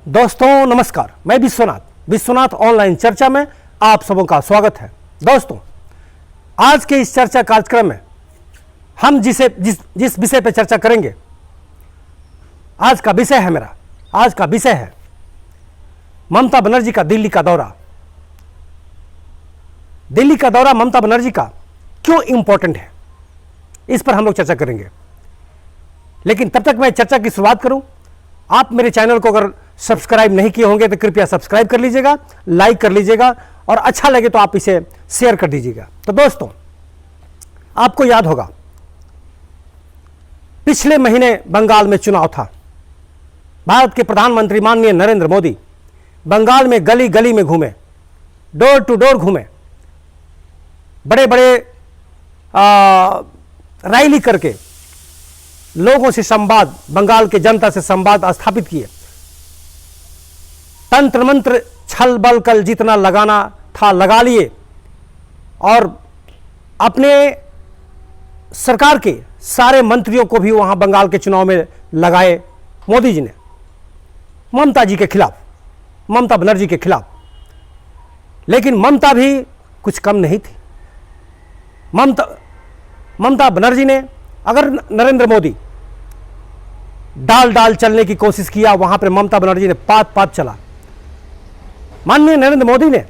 दोस्तों नमस्कार, मैं विश्वनाथ ऑनलाइन चर्चा में आप सबों का स्वागत है। दोस्तों, आज के इस चर्चा कार्यक्रम में हम जिस विषय पर चर्चा करेंगे, आज का विषय है ममता बनर्जी का दिल्ली का दौरा। दिल्ली का दौरा ममता बनर्जी का क्यों इंपॉर्टेंट है, इस पर हम लोग चर्चा करेंगे। लेकिन तब तक मैं चर्चा की शुरुआत करूं, आप मेरे चैनल को अगर सब्सक्राइब नहीं किए होंगे तो कृपया सब्सक्राइब कर लीजिएगा, लाइक कर लीजिएगा और अच्छा लगे तो आप इसे शेयर कर दीजिएगा। तो दोस्तों, आपको याद होगा पिछले महीने बंगाल में चुनाव था। भारत के प्रधानमंत्री माननीय नरेंद्र मोदी बंगाल में गली गली में घूमे, डोर टू डोर घूमे, बड़े बड़े रैली करके लोगों से संवाद, बंगाल के जनता से संवाद स्थापित किए। तंत्र मंत्र छल बल कल जितना लगाना था लगा लिए और अपने सरकार के सारे मंत्रियों को भी वहां बंगाल के चुनाव में लगाए मोदी जी ने, ममता जी के खिलाफ, ममता बनर्जी के खिलाफ। लेकिन ममता भी कुछ कम नहीं थी। ममता बनर्जी ने, अगर नरेंद्र मोदी डाल चलने की कोशिश किया, वहां पर ममता बनर्जी ने पात चला। माननीय नरेंद्र मोदी ने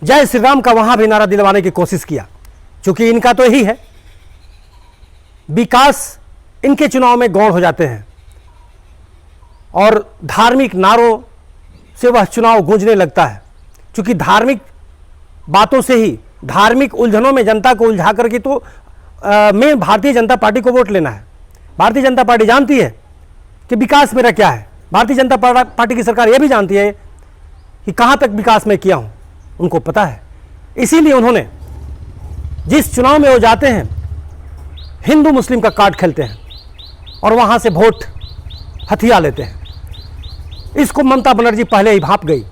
जय श्री राम का वहां भी नारा दिलवाने की कोशिश किया, क्योंकि इनका तो यही है, विकास इनके चुनाव में गौण हो जाते हैं और धार्मिक नारों से वह चुनाव गूंजने लगता है। क्योंकि धार्मिक बातों से ही, धार्मिक उलझनों में जनता को उलझा करके तो में भारतीय जनता पार्टी को वोट लेना है। भारतीय जनता पार्टी जानती है कि विकास मेरा क्या है। भारतीय जनता पार्टी की सरकार यह भी जानती है कि कहां तक विकास मैं किया हूं, उनको पता है। इसीलिए उन्होंने जिस चुनाव में वो जाते हैं, हिंदू मुस्लिम का कार्ड खेलते हैं और वहां से वोट हथिया लेते हैं। इसको ममता बनर्जी पहले ही भांप गई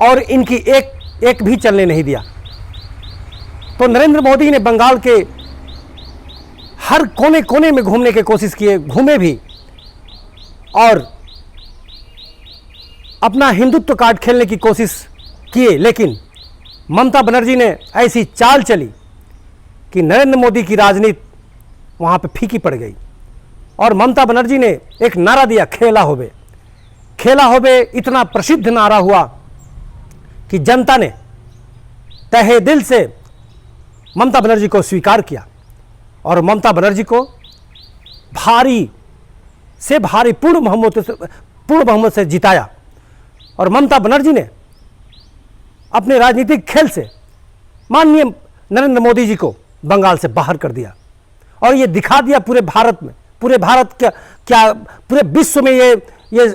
और इनकी एक भी चलने नहीं दिया। तो नरेंद्र मोदी ने बंगाल के हर कोने कोने में घूमने की कोशिश किए, घूमे भी और अपना हिंदुत्व कार्ड खेलने की कोशिश किए। लेकिन ममता बनर्जी ने ऐसी चाल चली कि नरेंद्र मोदी की राजनीति वहां पे फीकी पड़ गई और ममता बनर्जी ने एक नारा दिया, खेला होबे। खेला होबे इतना प्रसिद्ध नारा हुआ कि जनता ने तहे दिल से ममता बनर्जी को स्वीकार किया और ममता बनर्जी को भारी पूर्ण बहुमत से जिताया। और ममता बनर्जी ने अपने राजनीतिक खेल से माननीय नरेंद्र मोदी जी को बंगाल से बाहर कर दिया और ये दिखा दिया पूरे भारत में, पूरे विश्व में ये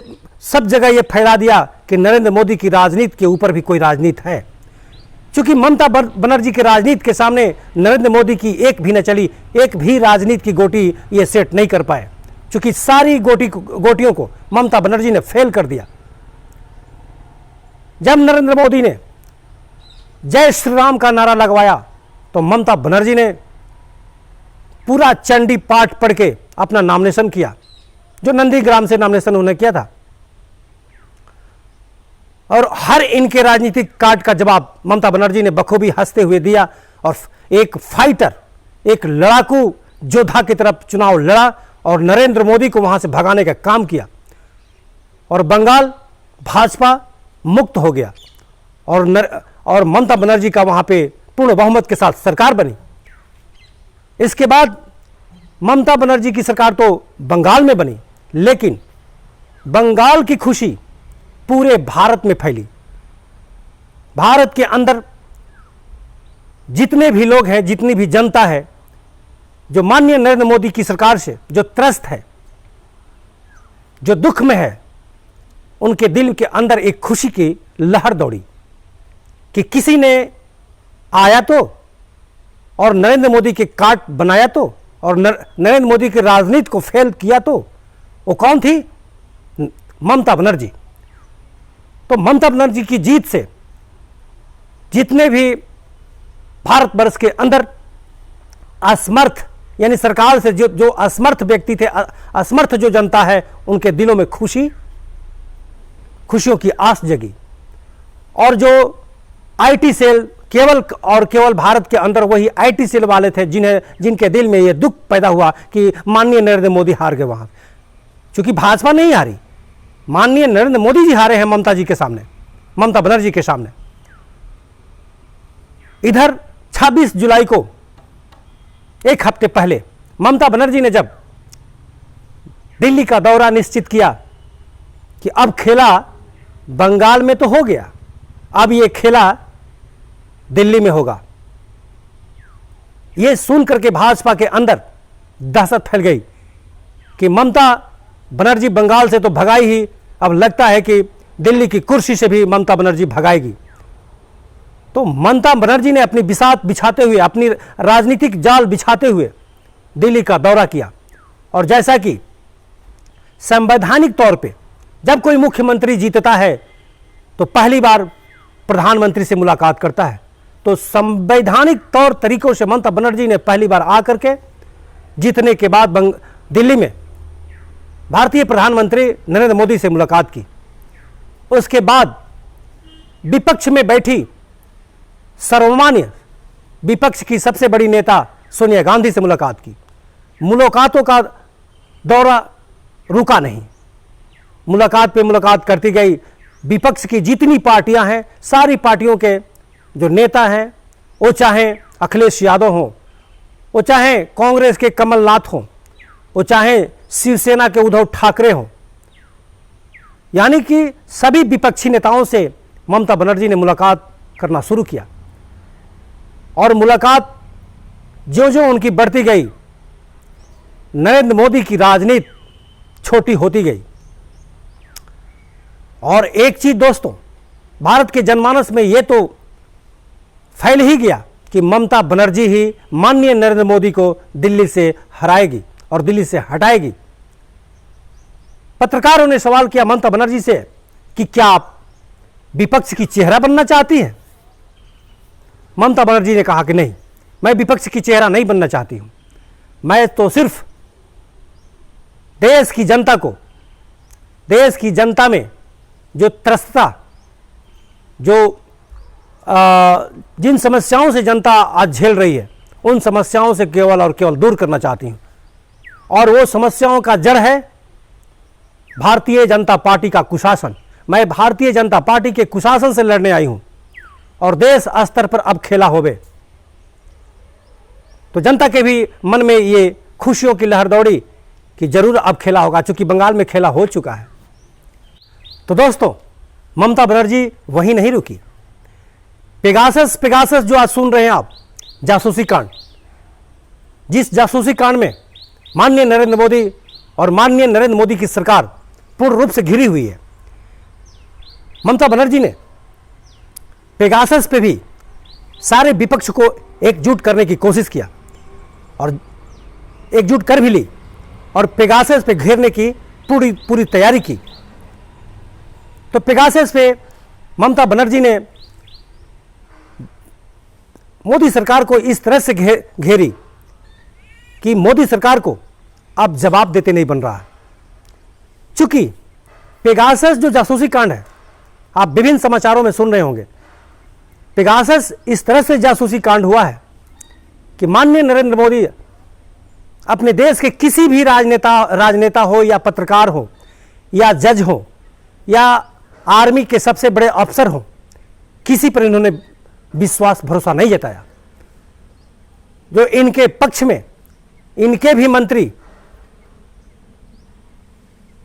सब जगह ये फैला दिया कि नरेंद्र मोदी की राजनीति के ऊपर भी कोई राजनीति है। क्योंकि ममता बनर्जी के राजनीति के सामने नरेंद्र मोदी की एक भी न चली, एक भी राजनीति की गोटी ये सेट नहीं कर पाए, क्योंकि सारी गोटियों को ममता बनर्जी ने फेल कर दिया। जब नरेंद्र मोदी ने जय श्री राम का नारा लगवाया तो ममता बनर्जी ने पूरा चंडी पाठ पढ़ के अपना नामिनेशन किया, जो नंदीग्राम से नामिनेशन उन्होंने किया था। और हर इनके राजनीतिक कार्ड का जवाब ममता बनर्जी ने बखूबी हंसते हुए दिया और एक फाइटर, एक लड़ाकू योद्धा की तरफ चुनाव लड़ा और नरेंद्र मोदी को वहां से भगाने का काम किया और बंगाल भाजपा मुक्त हो गया और ममता बनर्जी का वहां पे पूर्ण बहुमत के साथ सरकार बनी। इसके बाद ममता बनर्जी की सरकार तो बंगाल में बनी, लेकिन बंगाल की खुशी पूरे भारत में फैली। भारत के अंदर जितने भी लोग हैं, जितनी भी जनता है जो माननीय नरेंद्र मोदी की सरकार से जो त्रस्त है, जो दुख में है, उनके दिल के अंदर एक खुशी की लहर दौड़ी कि किसी ने आया तो और नरेंद्र मोदी के कार्ड बनाया तो और नरेंद्र मोदी की राजनीति को फेल किया तो वो कौन थी? ममता बनर्जी। तो ममता बनर्जी की जीत से जितने भी भारतवर्ष के अंदर असमर्थ, यानी सरकार से जो असमर्थ व्यक्ति थे, असमर्थ जो जनता है, उनके दिलों में खुशी खुशियों की आस जगी। और जो आईटी सेल केवल और केवल भारत के अंदर वही आईटी सेल वाले थे जिनके दिल में यह दुख पैदा हुआ कि माननीय नरेंद्र मोदी हार गए वहां, क्योंकि भाजपा नहीं हारी, माननीय नरेंद्र मोदी जी हारे हैं ममता जी के सामने, ममता बनर्जी के सामने। इधर 26 जुलाई को एक हफ्ते पहले ममता बनर्जी ने जब दिल्ली का दौरा निश्चित किया कि अब खेला बंगाल में तो हो गया, अब ये खेला दिल्ली में होगा, ये सुन करके भाजपा के अंदर दहशत फैल गई कि ममता बनर्जी बंगाल से तो भगाई ही, अब लगता है कि दिल्ली की कुर्सी से भी ममता बनर्जी भगाएगी। तो ममता बनर्जी ने अपनी बिसात बिछाते हुए, अपनी राजनीतिक जाल बिछाते हुए दिल्ली का दौरा किया। और जैसा कि संवैधानिक तौर पे जब कोई मुख्यमंत्री जीतता है तो पहली बार प्रधानमंत्री से मुलाकात करता है, तो संवैधानिक तौर तरीकों से ममता बनर्जी ने पहली बार आकर के जीतने के बाद दिल्ली में भारतीय प्रधानमंत्री नरेंद्र मोदी से मुलाकात की। उसके बाद विपक्ष में बैठी सर्वमान्य विपक्ष की सबसे बड़ी नेता सोनिया गांधी से मुलाकात की। मुलाकातों का दौरा रुका नहीं, मुलाकात पे मुलाकात करती गई। विपक्ष की जितनी पार्टियां हैं, सारी पार्टियों के जो नेता हैं, वो चाहे अखिलेश यादव हों, वो चाहे कांग्रेस के कमलनाथ हों, वो चाहे शिवसेना के उद्धव ठाकरे हों, यानी कि सभी विपक्षी नेताओं से ममता बनर्जी ने मुलाकात करना शुरू किया। और मुलाकात जो जो उनकी बढ़ती गई, नरेंद्र मोदी की राजनीति छोटी होती गई। और एक चीज दोस्तों, भारत के जनमानस में यह तो फैल ही गया कि ममता बनर्जी ही माननीय नरेंद्र मोदी को दिल्ली से हराएगी और दिल्ली से हटाएगी। पत्रकारों ने सवाल किया ममता बनर्जी से कि क्या आप विपक्ष की चेहरा बनना चाहती हैं? ममता बनर्जी ने कहा कि नहीं, मैं विपक्ष की चेहरा नहीं बनना चाहती हूं, मैं तो सिर्फ देश की जनता को, देश की जनता में जो त्रस्तता, जो जिन समस्याओं से जनता आज झेल रही है, उन समस्याओं से केवल और केवल दूर करना चाहती हूं। और वो समस्याओं का जड़ है भारतीय जनता पार्टी का कुशासन। मैं भारतीय जनता पार्टी के कुशासन से लड़ने आई हूं और देश स्तर पर अब खेला होवे। तो जनता के भी मन में ये खुशियों की लहर दौड़ी कि जरूर अब खेला होगा, क्योंकि बंगाल में खेला हो चुका है। तो दोस्तों, ममता बनर्जी वहीं नहीं रुकी। पेगासस जो आज सुन रहे हैं आप, जासूसी कांड, जिस जासूसी कांड में माननीय नरेंद्र मोदी और माननीय नरेंद्र मोदी की सरकार पूर्ण रूप से घिरी हुई है, ममता बनर्जी ने पेगासस पे भी सारे विपक्ष को एकजुट करने की कोशिश किया और एकजुट कर भी ली और पेगासस पे घेरने की पूरी तैयारी की। तो पेगासस पे ममता बनर्जी ने मोदी सरकार को इस तरह से घेरी कि मोदी सरकार को अब जवाब देते नहीं बन रहा है। चूंकि पेगासस जो जासूसी कांड है, आप विभिन्न समाचारों में सुन रहे होंगे, पेगासस इस तरह से जासूसी कांड हुआ है कि माननीय नरेंद्र मोदी अपने देश के किसी भी राजनेता हो या पत्रकार हो या जज हो या आर्मी के सबसे बड़े अफसर हो, किसी पर इन्होंने विश्वास भरोसा नहीं जताया। जो इनके पक्ष में इनके भी मंत्री,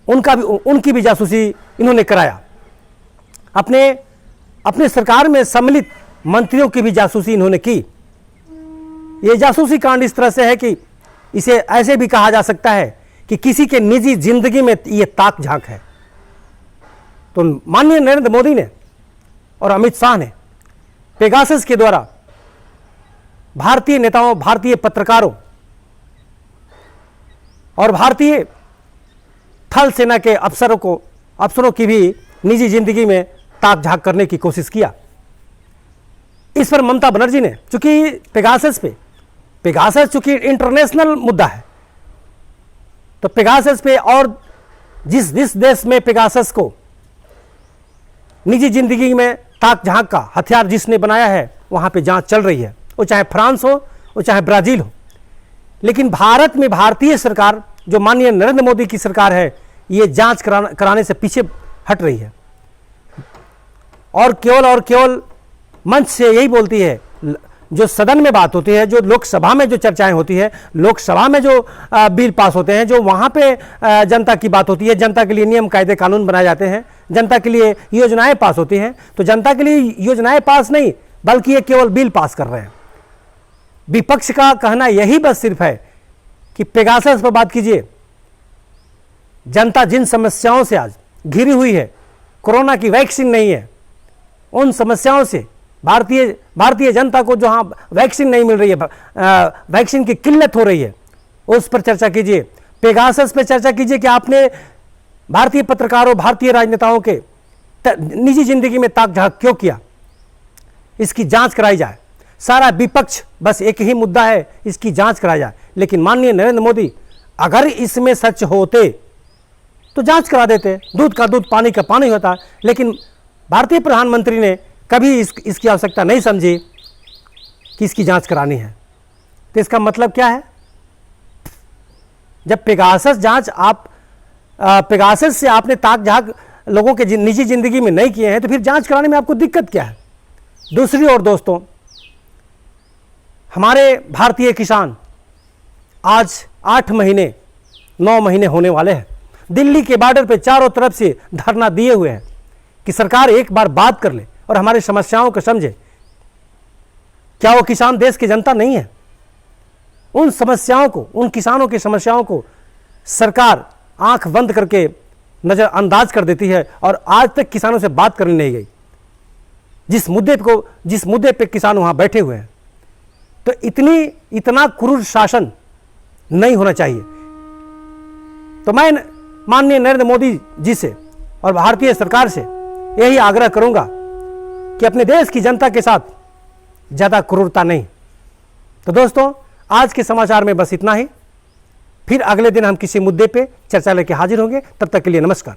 उनकी भी जासूसी इन्होंने कराया। अपने सरकार में सम्मिलित मंत्रियों की भी जासूसी इन्होंने की। ये जासूसी कांड इस तरह से है कि इसे ऐसे भी कहा जा सकता है कि किसी के निजी जिंदगी में ये ताक झांक है। तो माननीय नरेंद्र मोदी ने और अमित शाह ने पेगासस के द्वारा भारतीय नेताओं, भारतीय पत्रकारों और भारतीय थल सेना के अफसरों की भी निजी जिंदगी में ताक झांक करने की कोशिश किया। इस पर ममता बनर्जी ने, चूंकि पेगासस चूंकि इंटरनेशनल मुद्दा है, तो पेगासस पे और जिस देश में पेगासस को निजी जिंदगी में ताक झांक का हथियार जिसने बनाया है वहाँ पे जांच चल रही है, वो चाहे फ्रांस हो, वो चाहे ब्राज़ील हो। लेकिन भारत में भारतीय सरकार, जो माननीय नरेंद्र मोदी की सरकार है, ये जांच कराने से पीछे हट रही है और केवल मंच से यही बोलती है। जो सदन में बात होती है, जो लोकसभा में जो चर्चाएं होती है, लोकसभा में जो बिल पास होते हैं, जो वहाँ पे जनता की बात होती है, जनता के लिए नियम कायदे कानून बनाए जाते हैं, जनता के लिए योजनाएं पास होती हैं, तो जनता के लिए योजनाएं पास नहीं बल्कि ये केवल बिल पास कर रहे हैं। विपक्ष का कहना यही बस सिर्फ है कि पेगासस पर बात कीजिए। जनता जिन समस्याओं से आज घिरी हुई है, कोरोना की वैक्सीन नहीं है, उन समस्याओं से भारतीय जनता को जहां वैक्सीन नहीं मिल रही है, वैक्सीन की किल्लत हो रही है, उस पर चर्चा कीजिए। पेगासस पर चर्चा कीजिए कि आपने भारतीय पत्रकारों, भारतीय राजनेताओं के निजी जिंदगी में ताक झांक क्यों किया, इसकी जांच कराई जाए। सारा विपक्ष बस एक ही मुद्दा है, इसकी जांच कराई जाए। लेकिन माननीय नरेंद्र मोदी अगर इसमें सच होते तो जांच करा देते, दूध का दूध पानी का पानी होता। लेकिन भारतीय प्रधानमंत्री ने कभी इसकी आवश्यकता नहीं समझी कि इसकी जांच करानी है। तो इसका मतलब क्या है? जब पेगासस जांच पेगासस से आपने ताक झांक लोगों के निजी जिंदगी में नहीं किए हैं, तो फिर जांच कराने में आपको दिक्कत क्या है? दूसरी ओर दोस्तों, हमारे भारतीय किसान आज 8 महीने 9 महीने होने वाले हैं, दिल्ली के बॉर्डर पे चारों तरफ से धरना दिए हुए हैं कि सरकार एक बार बात कर ले और हमारी समस्याओं को समझे। क्या वो किसान देश की जनता नहीं है? उन समस्याओं को, उन किसानों की समस्याओं को सरकार आंख बंद करके नजरअंदाज कर देती है और आज तक किसानों से बात करनी नहीं गई। जिस मुद्दे पे किसान वहां बैठे हुए हैं, तो इतना क्रूर शासन नहीं होना चाहिए। तो मैं माननीय नरेंद्र मोदी जी से और भारतीय सरकार से यही आग्रह करूंगा कि अपने देश की जनता के साथ ज्यादा क्रूरता नहीं। तो दोस्तों, आज के समाचार में बस इतना ही। फिर अगले दिन हम किसी मुद्दे पे चर्चा लेके हाजिर होंगे। तब तक के लिए नमस्कार।